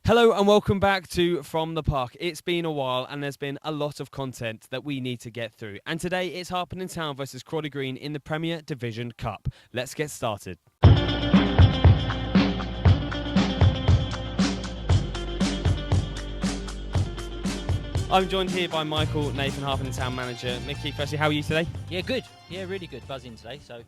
Hello and welcome back to From the Park. It's been a while and there's been a lot of content that we need to get through. And today it's Harpenden Town versus Crawley Green in the Premier Division Cup. Let's get started. I'm joined here by Michael, Nathan, Harpenden Town manager. Mickey, firstly, how are you today? Yeah, good. Yeah, really good. Buzzing today. So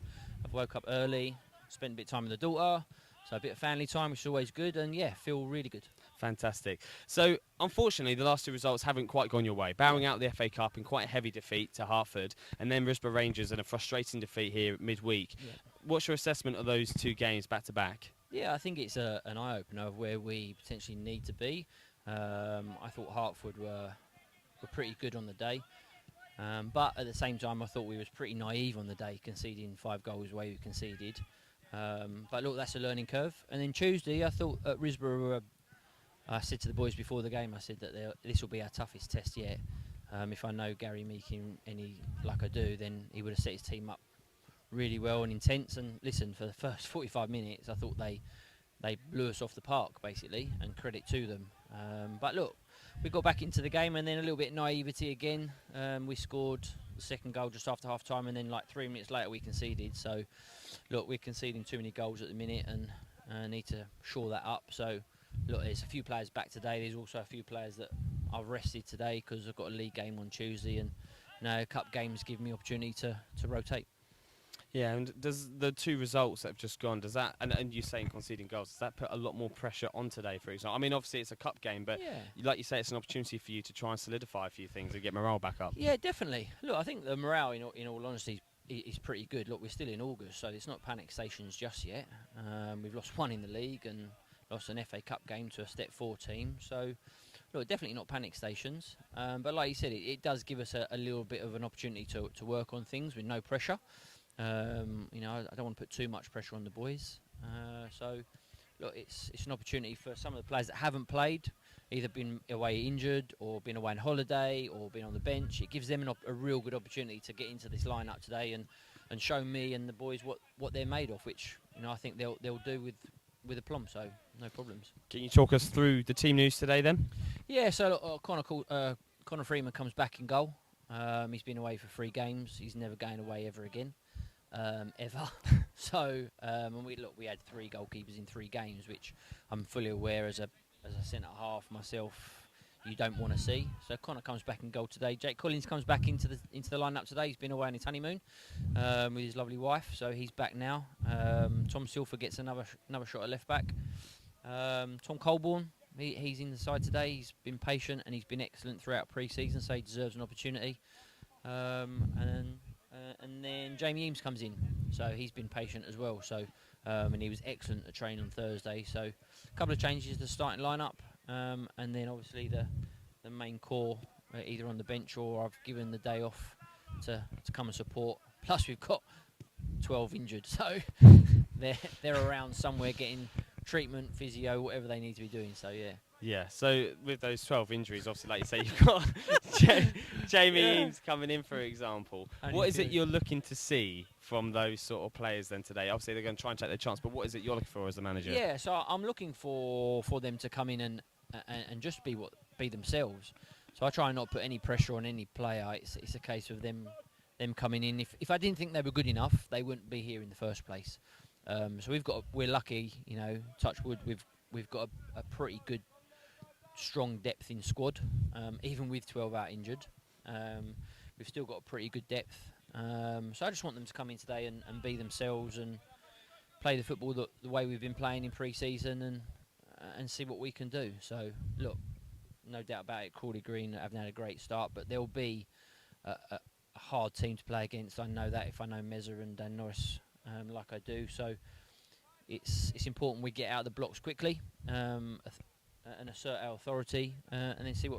I've woke up early, spent a bit of time with the daughter, so a bit of family time, which is always good, and yeah, feel really good. Fantastic. So, unfortunately, the last two results haven't quite gone your way. Bowing out the FA Cup in quite a heavy defeat to Hartford, and then Risborough Rangers in a frustrating defeat here midweek. Yeah. What's your assessment of those two games back to back? Yeah, I think it's an eye-opener of where we potentially need to be. I thought Hartford were pretty good on the day. But at the same time, I thought we was pretty naive on the day, conceding 5 goals the way we conceded. But look, that's a learning curve. And then Tuesday, I thought at Risborough, I said to the boys before the game, I said that this will be our toughest test yet. If I know Gary Meakin any like I do, then he would have set his team up really well and intense. And listen, for the first 45 minutes, I thought they blew us off the park, basically, and credit to them. But look, we got back into the game, and then a little bit of naivety again. We scored the second goal just after half time, and then like 3 minutes later we conceded. So look, we're conceding too many goals at the minute, and need to shore that up. So look, there's a few players back today. There's also a few players that I've rested today because I've got a league game on Tuesday, and cup games give me opportunity to rotate. Yeah, and does the two results that have just gone, does that, and you saying conceding goals, does that put a lot more pressure on today, for example? I mean, obviously it's a cup game, but like you say, it's an opportunity for you to try and solidify a few things and get morale back up. Yeah, definitely. Look, I think the morale, in all honesty, is pretty good. Look, we're still in August, so it's not panic stations just yet. We've lost one in the league and lost an FA Cup game to a Step 4 team, so look, definitely not panic stations. But like you said, it does give us a little bit of an opportunity to work on things with no pressure. I don't want to put too much pressure on the boys. So, look, it's an opportunity for some of the players that haven't played, either been away injured or been away on holiday or been on the bench. It gives them a real good opportunity to get into this lineup today and show me and the boys what they're made of, which I think they'll do with aplomb. So no problems. Can you talk us through the team news today then? Yeah. So Connor Freeman comes back in goal. He's been away for 3 games. He's never going away ever again. Ever. So we had 3 goalkeepers in 3 games, which I'm fully aware as a centre half myself you don't want to see. So Connor comes back in goal today. Jake Collins comes back into the lineup today. He's been away on his honeymoon with his lovely wife, so he's back now. Tom Silver gets another shot at left back. Tom Colborne, he's in the side today. He's been patient and he's been excellent throughout pre-season, so he deserves an opportunity. And then Jamie Eames comes in, so he's been patient as well. So and he was excellent at training on Thursday. So a couple of changes to the starting lineup, and then obviously the main core either on the bench or I've given the day off to come and support. Plus we've got 12 injured, so they're around somewhere getting treatment, physio, whatever they need to be doing. So yeah. Yeah, so with those 12 injuries, obviously, like you say, you've got Jamie Eames coming in, for example. What is it you're looking to see from those sort of players then today? Obviously, they're going to try and take their chance, but what is it you're looking for as a manager? Yeah, so I'm looking for them to come in and just be themselves. So I try and not put any pressure on any player. It's a case of them coming in. If I didn't think they were good enough, they wouldn't be here in the first place. So we're lucky, touch wood, we've got a pretty good, strong depth in squad, even with 12 out injured. We've still got a pretty good depth, so I just want them to come in today and be themselves and play the football the way we've been playing in pre-season and see what we can do. So look, no doubt about it, Crawley Green haven't had a great start, but there'll be a hard team to play against. I know that if I know Mezza and Dan Norris like I do. So it's important we get out of the blocks quickly and assert our authority, and then see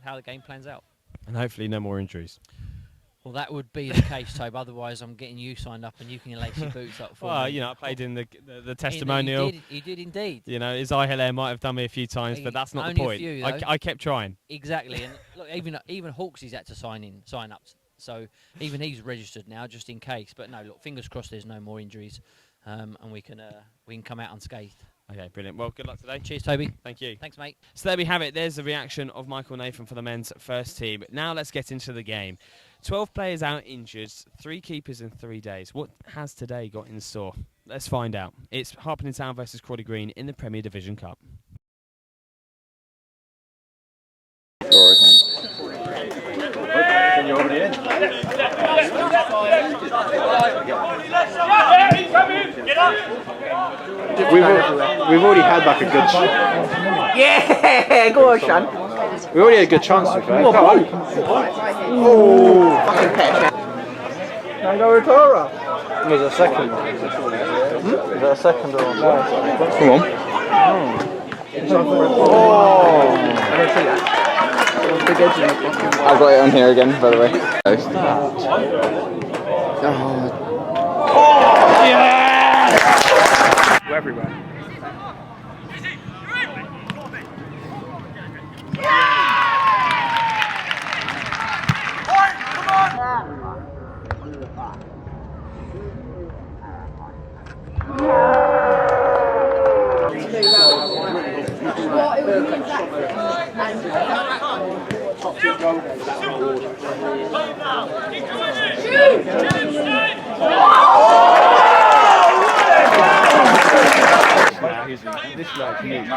how the game plans out. And hopefully no more injuries. Well, that would be the case, Tobe. Otherwise, I'm getting you signed up, and you can lace your boots up for me. Well, I played in the testimonial. You did indeed. Isaiah Hilaire might have done me a few times, but that's not the point. Few, I kept trying. Exactly, and look, even Hawks has had to sign up. So even he's registered now, just in case. But no, look, fingers crossed. There's no more injuries, and we can come out unscathed. Okay, brilliant. Well, good luck today. Cheers, Toby. Thank you. Thanks, mate. So there we have it. There's the reaction of Michael Nathan for the men's first team. Now let's get into the game. 12 players out injured, 3 keepers in 3 days. What has today got in store? Let's find out. It's Harpenden Town versus Crawley Green in the Premier Division Cup. We've already had like a good chance. Yeah, go on, Sean. We already had a good chance to be fair. Oh, fucking catch. There's a second one. Is that a second or? Come on. Oh. I don't see that. I've got it on here again, by the way. We're everywhere. This lad, he is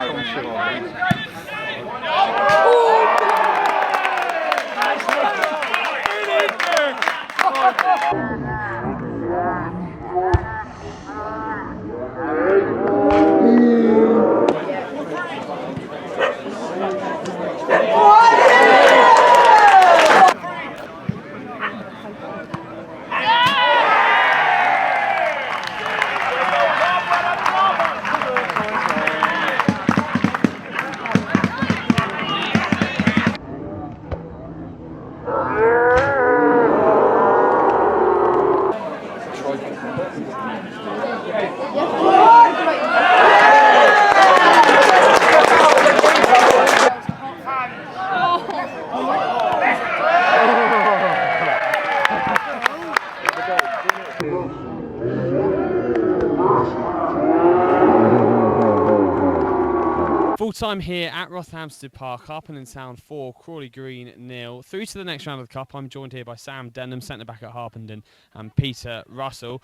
Full time here at Rothamsted Park, Harpenden Town 4, Crawley Green 0. Through to the next round of the Cup, I'm joined here by Sam Denham, centre back at Harpenden, and Peter Russell.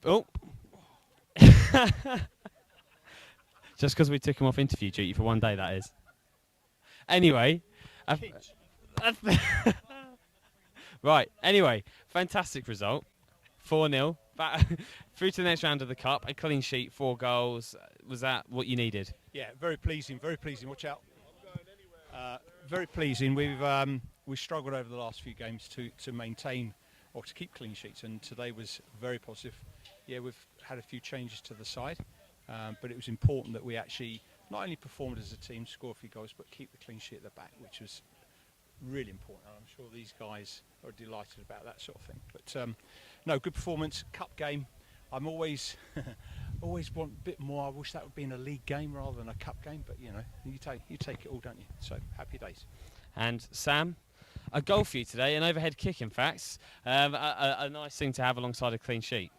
Oh! Just because we took him off interview duty for one day, that is. Anyway. Right, anyway, fantastic result. 4-0. Through to the next round of the Cup, a clean sheet, 4 goals. Was that what you needed? Yeah, very pleasing, very pleasing. Watch out. Very pleasing. We've struggled over the last few games to maintain or to keep clean sheets, and today was very positive. Yeah, we've had a few changes to the side, but it was important that we actually not only performed as a team, score a few goals, but keep the clean sheet at the back, which was really important. I'm sure these guys are delighted about that sort of thing. But no, good performance, cup game. I'm always want a bit more. I wish that would be in a league game rather than a cup game, but you know, you take it all, don't you? So happy days. And Sam, a goal for you today, an overhead kick, in fact. A nice thing to have alongside a clean sheet.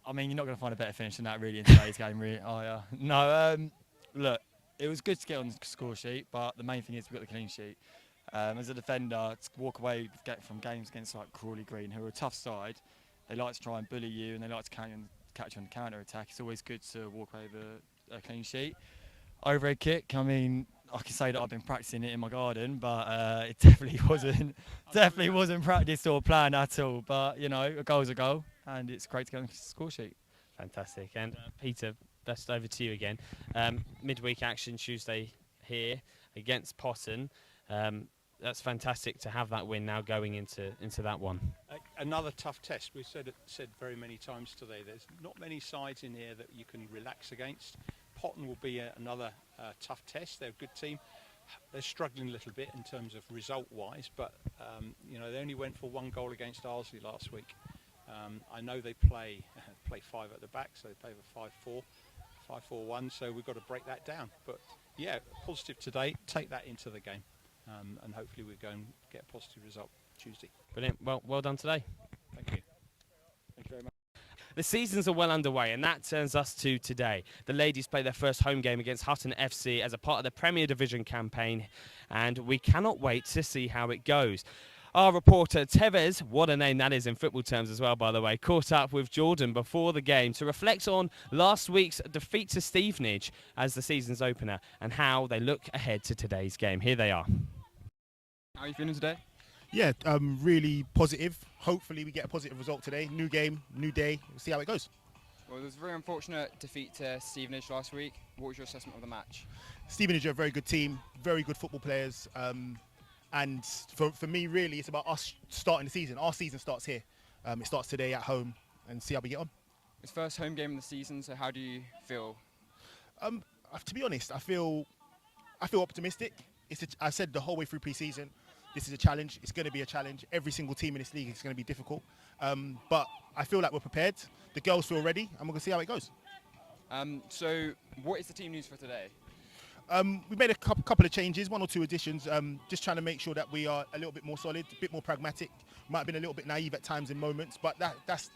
I mean, you're not going to find a better finish than that, really, in today's game, really. Oh, yeah. No, look, it was good to get on the score sheet, but the main thing is we got the clean sheet. As a defender, to walk away from games against like Crawley Green, who are a tough side, they like to try and bully you and they like to catch you on the counter attack. It's always good to walk away with a clean sheet. Overhead kick, I mean, I can say that I've been practicing it in my garden, but it definitely wasn't practiced or planned at all. But you know, a goal's a goal, and it's great to get on the score sheet. Fantastic. And Peter, best over to you again. Midweek action Tuesday here against Potton. That's fantastic to have that win now going into that one. Another tough test. We've said very many times today. There's not many sides in here that you can relax against. Potton will be another tough test. They're a good team. They're struggling a little bit in terms of result-wise, but you know, they only went for 1 goal against Arsley last week. I know they play 5 at the back, so they play for 5-4-1. So we've got to break that down. But yeah, positive today. Take that into the game. And hopefully we go and get a positive result Tuesday. Brilliant. Well done today. Thank you. Thank you very much. The seasons are well underway, and that turns us to today. The ladies play their first home game against Hutton FC as a part of the Premier Division campaign, and we cannot wait to see how it goes. Our reporter Tevez, what a name that is in football terms as well, by the way, caught up with Jordan before the game to reflect on last week's defeat to Stevenage as the season's opener and how they look ahead to today's game. Here they are. How are you feeling today? Yeah, really positive. Hopefully we get a positive result today. New game, new day. We'll see how it goes. Well, there was a very unfortunate defeat to Stevenage last week. What was your assessment of the match? Stevenage are a very good team, very good football players. And for me, really, it's about us starting the season. Our season starts here. It starts today at home, and see how we get on. It's first home game of the season, so how do you feel? To be honest, I feel optimistic. I said the whole way through pre-season, this is a challenge. It's going to be a challenge. Every single team in this league is going to be difficult. But I feel like we're prepared. The girls feel ready, and we're going to see how it goes. So what is the team news for today? We made a couple of changes, 1 or 2 additions, just trying to make sure that we are a little bit more solid, a bit more pragmatic. Might have been a little bit naive at times in moments, but that's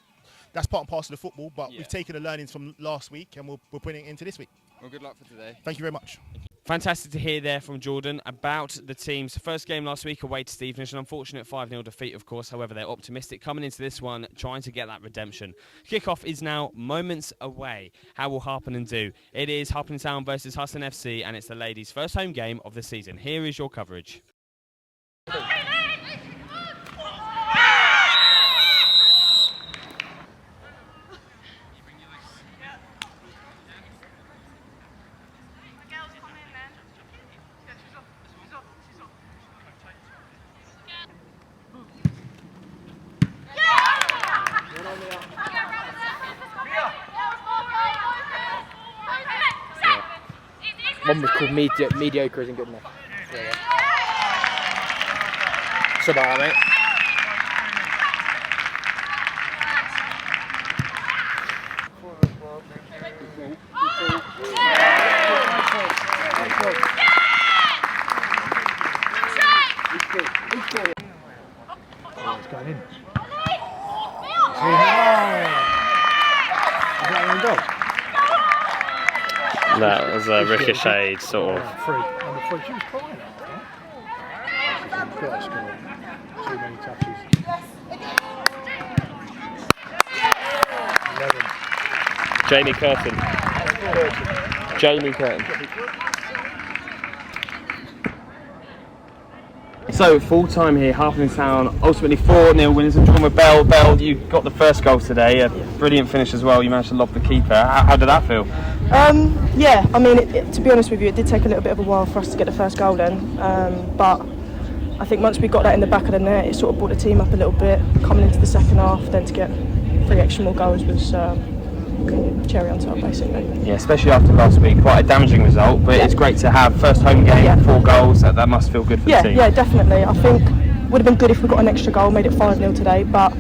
part and parcel of football. But we've taken the learnings from last week and we're putting it into this week. Well, good luck for today. Thank you very much. Fantastic to hear there from Jordan about the team's first game last week away to Stevenage. An unfortunate 5-0 defeat, of course. However, they're optimistic coming into this one, trying to get that redemption. Kickoff is now moments away. How will Harpenden do? It is Harpenden Town versus Hutton FC, and it's the ladies' first home game of the season. Here is your coverage. One was called mediocre isn't good enough. Yeah. So about that, mate. Oh, it's going in. That was a ricocheted sort of. Free. Number 3. She was crying after that. Quite scored. Too many touches. 11. Jamie Curtin. Jamie Curtin. So, full time here, Harpenden Town, ultimately 4-0 winners and drawn with Bell. Bell, you got the first goal today, a brilliant finish as well. You managed to lob the keeper. How did that feel? Yeah, I mean, to be honest with you, it did take a little bit of a while for us to get the first goal in. But I think once we got that in the back of the net, it sort of brought the team up a little bit. Coming into the second half, then to get 3 extra more goals was cherry on top, basically. Yeah, especially after last week, quite a damaging result, but it's great to have first home game, 4 goals. That must feel good for the team. Yeah, definitely. I think it would have been good if we got an extra goal, made it 5-0 today. But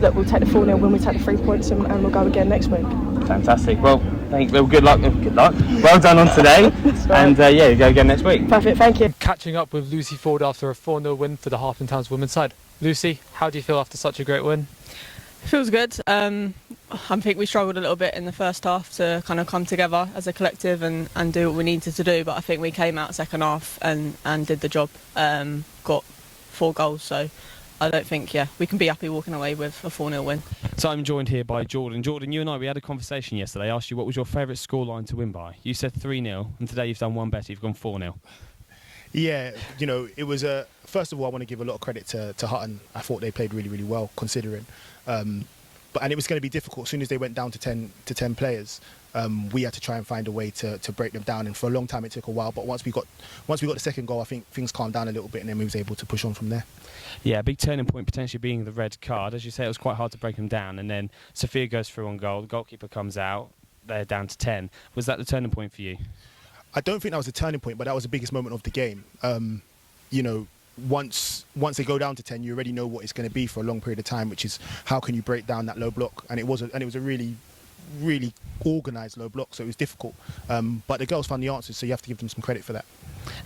look, we'll take the 4-0 when we take the 3 points, and we'll go again next week. Fantastic. Well, good luck. Well done on today, and you go again next week. Perfect. Thank you. Catching up with Lucy Ford after a 4-0 win for the Harpenden Town's women's side. Lucy, how do you feel after such a great win? Feels good. I think we struggled a little bit in the first half to kind of come together as a collective and do what we needed to do, but I think we came out second half and did the job. Got 4 goals, so I don't think we can be happy walking away with a 4-0 win. So I'm joined here by Jordan. Jordan, you and I, we had a conversation yesterday. I asked you what was your favourite scoreline to win by. You said 3-0, and today you've done one better. You've gone 4-0. Yeah, it was first of all, I want to give a lot of credit to Hutton. I thought they played really, really well, considering. And it was going to be difficult. As soon as they went down to 10 players, we had to try and find a way to break them down. And for a long time, it took a while. But once we got the second goal, I think things calmed down a little bit, and then we was able to push on from there. Yeah, a big turning point potentially being the red card. As you say, it was quite hard to break them down. And then Sophia goes through on goal. The goalkeeper comes out. They're down to 10. Was that the turning point for you? I don't think that was a turning point, but that was the biggest moment of the game. Once they go down to 10, you already know what it's going to be for a long period of time, which is how can you break down that low block. And it was a really really organised low blocks, so it was difficult. But the girls found the answers, so you have to give them some credit for that.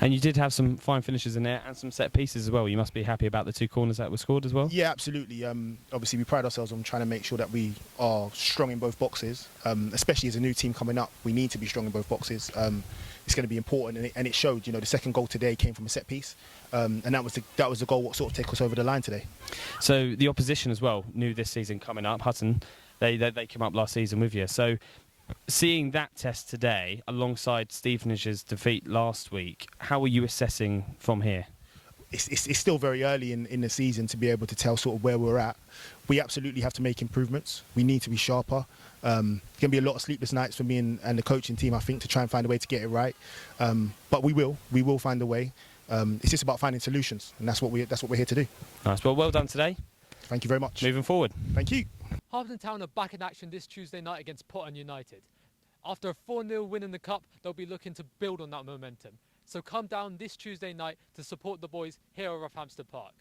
And you did have some fine finishes in there and some set pieces as well. You must be happy about the 2 corners that were scored as well. Yeah, absolutely. Obviously, we pride ourselves on trying to make sure that we are strong in both boxes, especially as a new team coming up. We need to be strong in both boxes. It's going to be important, and it showed. The second goal today came from a set piece, and that was the goal what sort of took us over the line today. So the opposition as well, new this season coming up, Hutton, they came up last season with you. So seeing that test today alongside Stevenage's defeat last week, how are you assessing from here? It's still very early in the season to be able to tell sort of where we're at. We absolutely have to make improvements. We need to be sharper. There's going to be a lot of sleepless nights for me and the coaching team, I think, to try and find a way to get it right. But we will find a way. It's just about finding solutions, and that's what we're here to do. Nice. Well done today. Thank you very much. Moving forward. Thank you. Harpenden Town are back in action this Tuesday night against Potten United. After a 4-0 win in the Cup, they'll be looking to build on that momentum. So come down this Tuesday night to support the boys here at Rothamsted Park.